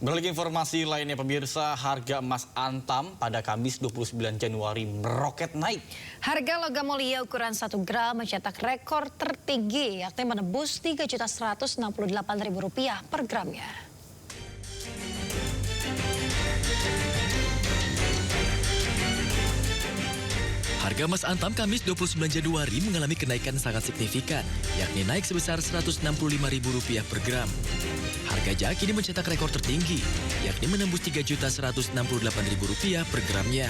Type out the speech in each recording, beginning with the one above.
Beralih informasi lainnya pemirsa, harga emas Antam pada Kamis 29 Januari meroket naik. Harga logam mulia ukuran 1 gram mencetak rekor tertinggi, yakni menembus Rp3.168.000 per gramnya. Harga emas Antam Kamis 29 Januari mengalami kenaikan sangat signifikan, yakni naik sebesar Rp165.000 per gram. Harga JA kini mencetak rekor tertinggi, yakni menembus Rp3.168.000 per gramnya.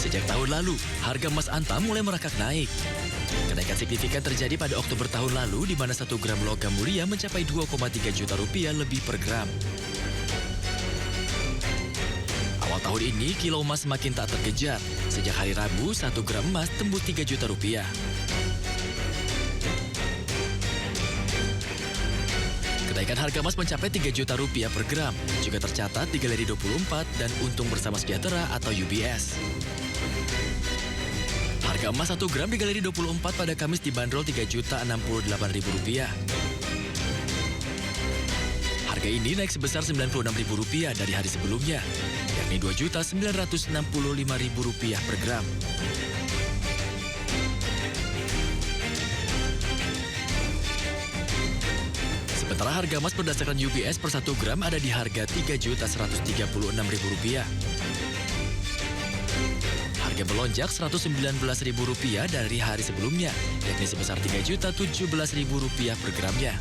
Sejak tahun lalu, harga emas Antam mulai merangkak naik. Kenaikan signifikan terjadi pada Oktober tahun lalu, di mana 1 gram logam mulia mencapai Rp2,3 juta lebih per gram. Awal tahun ini, kilo emas semakin tak terkejar. Sejak hari Rabu, 1 gram emas tembus Rp3 juta. Kenaikan harga emas mencapai Rp3 juta per gram. Juga tercatat di Galeri 24 dan Untung Bersama Sejahtera atau UBS. Harga emas 1 gram di Galeri 24 pada Kamis dibanderol Rp3.068.000. Harga ini naik sebesar Rp96.000 dari hari sebelumnya, yakni Rp2.965.000 per gram. Sementara harga emas berdasarkan UBS per 1 gram ada di harga Rp3.136.000. Harga melonjak Rp119.000 dari hari sebelumnya, yakni sebesar Rp3.017.000 per gramnya.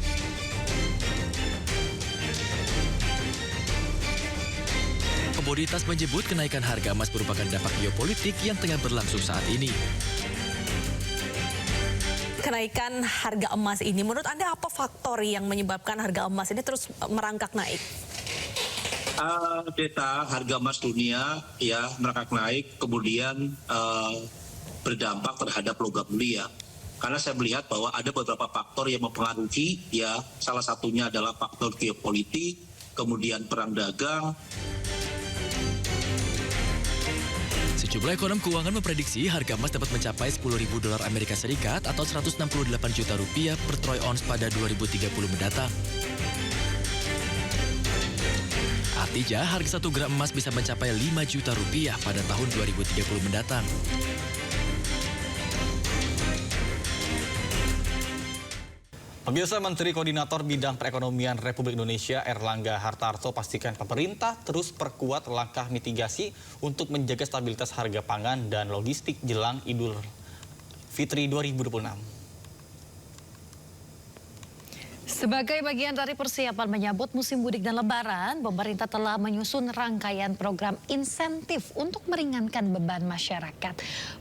Komoditas menyebut kenaikan harga emas merupakan dampak geopolitik yang tengah berlangsung saat ini. Kenaikan harga emas ini, menurut Anda apa faktor yang menyebabkan harga emas ini terus merangkak naik? Harga emas dunia ya merangkak naik, kemudian berdampak terhadap logam mulia. Karena saya melihat bahwa ada beberapa faktor yang mempengaruhi, ya salah satunya adalah faktor geopolitik, kemudian perang dagang. Sejumlah ekonom keuangan memprediksi harga emas dapat mencapai $10.000 Amerika Serikat atau Rp168 juta per troy ounce pada 2030 mendatang. Artinya, harga 1 gram emas bisa mencapai Rp5 juta pada tahun 2030 mendatang. Pemirsa, Menteri Koordinator Bidang Perekonomian Republik Indonesia Erlangga Hartarto pastikan pemerintah terus perkuat langkah mitigasi untuk menjaga stabilitas harga pangan dan logistik jelang Idul Fitri 2026. Sebagai bagian dari persiapan menyambut musim mudik dan lebaran, pemerintah telah menyusun rangkaian program insentif untuk meringankan beban masyarakat.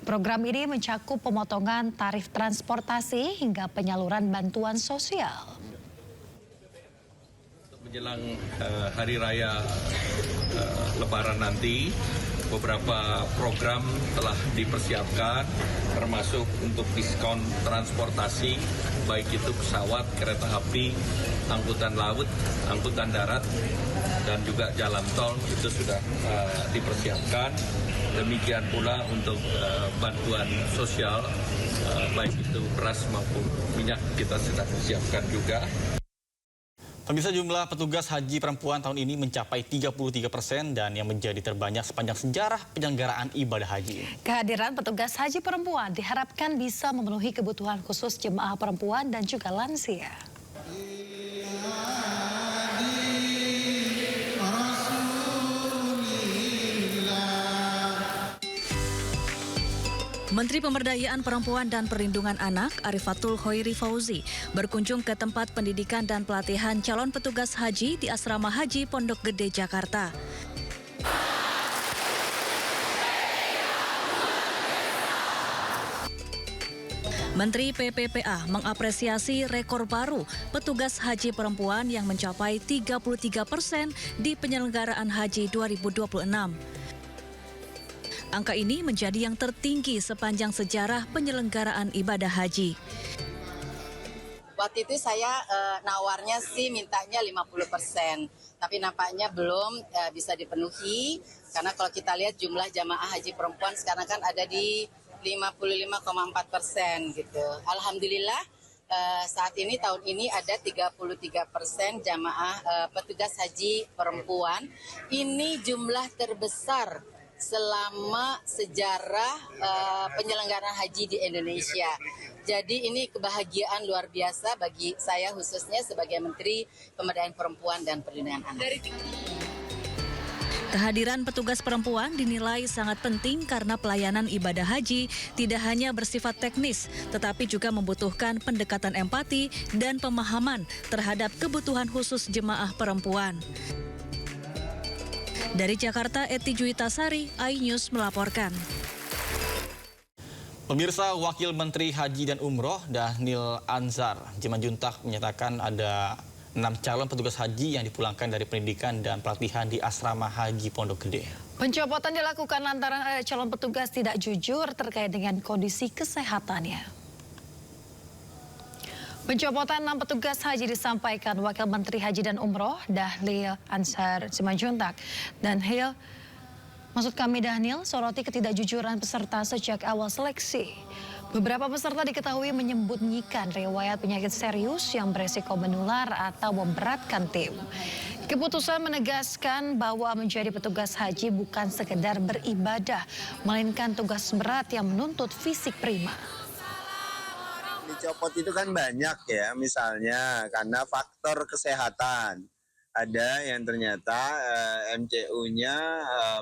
Program ini mencakup pemotongan tarif transportasi hingga penyaluran bantuan sosial. Menjelang hari raya lebaran nanti, beberapa program telah dipersiapkan, termasuk untuk diskon transportasi, baik itu pesawat, kereta api, angkutan laut, angkutan darat, dan juga jalan tol itu sudah dipersiapkan. Demikian pula untuk bantuan sosial, baik itu beras maupun minyak kita sudah siapkan juga. Pemirsa, jumlah petugas haji perempuan tahun ini mencapai 33% dan yang menjadi terbanyak sepanjang sejarah penyelenggaraan ibadah haji. Kehadiran petugas haji perempuan diharapkan bisa memenuhi kebutuhan khusus jemaah perempuan dan juga lansia. Menteri Pemberdayaan Perempuan dan Perlindungan Anak Arifatul Khoiri Fauzi berkunjung ke tempat pendidikan dan pelatihan calon petugas haji di Asrama Haji Pondok Gede, Jakarta. Menteri PPPA mengapresiasi rekor baru petugas haji perempuan yang mencapai 33% di penyelenggaraan haji 2026. Angka ini menjadi yang tertinggi sepanjang sejarah penyelenggaraan ibadah haji. Waktu itu saya nawarnya sih mintanya 50%, tapi nampaknya belum bisa dipenuhi. Karena kalau kita lihat jumlah jamaah haji perempuan sekarang kan ada di 55,4% gitu. Alhamdulillah saat ini tahun ini ada 33% jamaah petugas haji perempuan. Ini jumlah terbesar selama sejarah penyelenggaraan haji di Indonesia. Jadi ini kebahagiaan luar biasa bagi saya khususnya sebagai Menteri Pemberdayaan Perempuan dan Perlindungan Anak. Kehadiran petugas perempuan dinilai sangat penting karena pelayanan ibadah haji tidak hanya bersifat teknis, tetapi juga membutuhkan pendekatan empati dan pemahaman terhadap kebutuhan khusus jemaah perempuan. Dari Jakarta, Eti Juitasari, iNews melaporkan. Pemirsa, Wakil Menteri Haji dan Umroh Dhanil Anzar Simanjuntak menyatakan ada 6 calon petugas haji yang dipulangkan dari pendidikan dan pelatihan di Asrama Haji Pondok Gede. Pencopotan dilakukan lantaran ada calon petugas tidak jujur terkait dengan kondisi kesehatannya. Pencopotan 6 petugas haji disampaikan Wakil Menteri Haji dan Umroh Dhanil Anzar Simanjuntak. Dhanil soroti ketidakjujuran peserta sejak awal seleksi. Beberapa peserta diketahui menyembunyikan riwayat penyakit serius yang beresiko menular atau memberatkan tim. Keputusan menegaskan bahwa menjadi petugas haji bukan sekedar beribadah, melainkan tugas berat yang menuntut fisik prima. Dicopot itu kan banyak ya, misalnya karena faktor kesehatan. Ada yang ternyata MCU-nya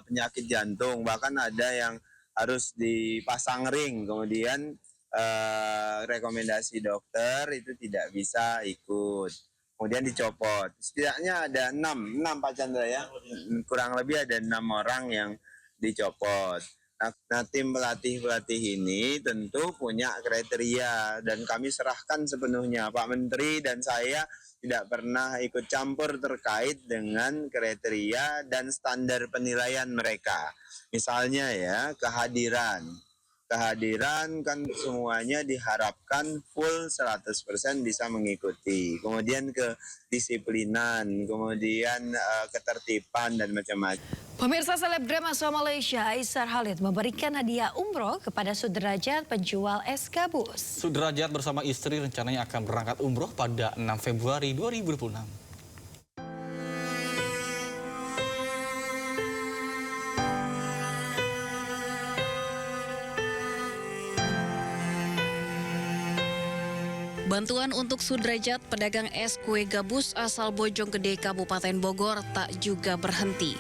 penyakit jantung, bahkan ada yang harus dipasang ring, kemudian rekomendasi dokter itu tidak bisa ikut, kemudian dicopot. Setidaknya ada 6 Pak Chandra ya, kurang lebih ada 6 orang yang dicopot. Nah, tim pelatih ini tentu punya kriteria dan kami serahkan sepenuhnya. Pak Menteri dan saya tidak pernah ikut campur terkait dengan kriteria dan standar penilaian mereka. Misalnya ya, kehadiran kan semuanya diharapkan full 100% bisa mengikuti. Kemudian kedisiplinan, kemudian ketertiban dan macam-macam. Pemirsa, selebgram asal Malaysia Aishar Khalid memberikan hadiah umroh kepada Sudrajat penjual es gabus. Sudrajat bersama istri rencananya akan berangkat umroh pada 6 Februari 2026. Bantuan untuk Sudrajat, pedagang es kue gabus asal Bojonggede, Kabupaten Bogor, tak juga berhenti.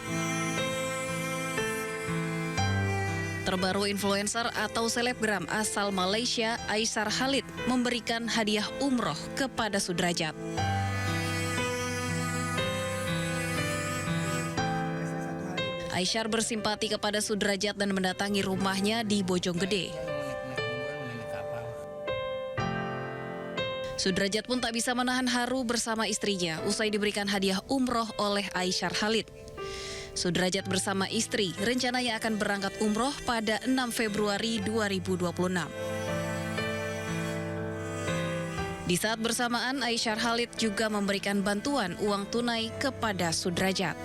Terbaru influencer atau selebgram asal Malaysia Aishar Khalid memberikan hadiah umroh kepada Sudrajat. Aishar bersimpati kepada Sudrajat dan mendatangi rumahnya di Bojonggede. Sudrajat pun tak bisa menahan haru bersama istrinya usai diberikan hadiah umroh oleh Aishar Khalid. Sudrajat bersama istri rencananya akan berangkat umroh pada 6 Februari 2026. Di saat bersamaan, Aishar Khalid juga memberikan bantuan uang tunai kepada Sudrajat.